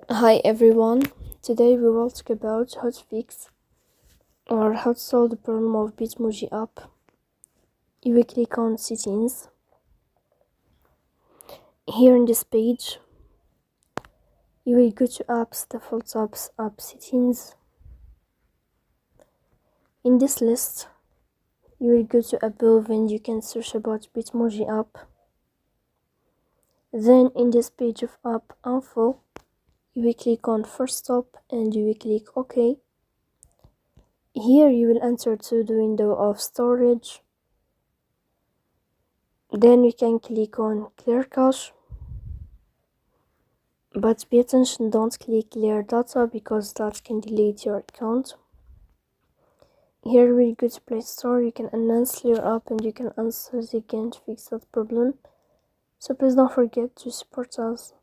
Hi everyone, today we will talk about how to fix or how to solve the problem of Bitmoji app. You will click on settings. Here in this page, you will go to apps, default apps, app settings. In this list, you will go to above and you can search about Bitmoji app. Then in this page of app info, you will click on first stop and you will click OK. Here you will enter to the window of storage. Then we can click on clear cache, but pay attention, don't click clear data because that can delete your account. Here we go to Play Store, you can enhance your app and you can answer again to fix that problem. So please don't forget to support us.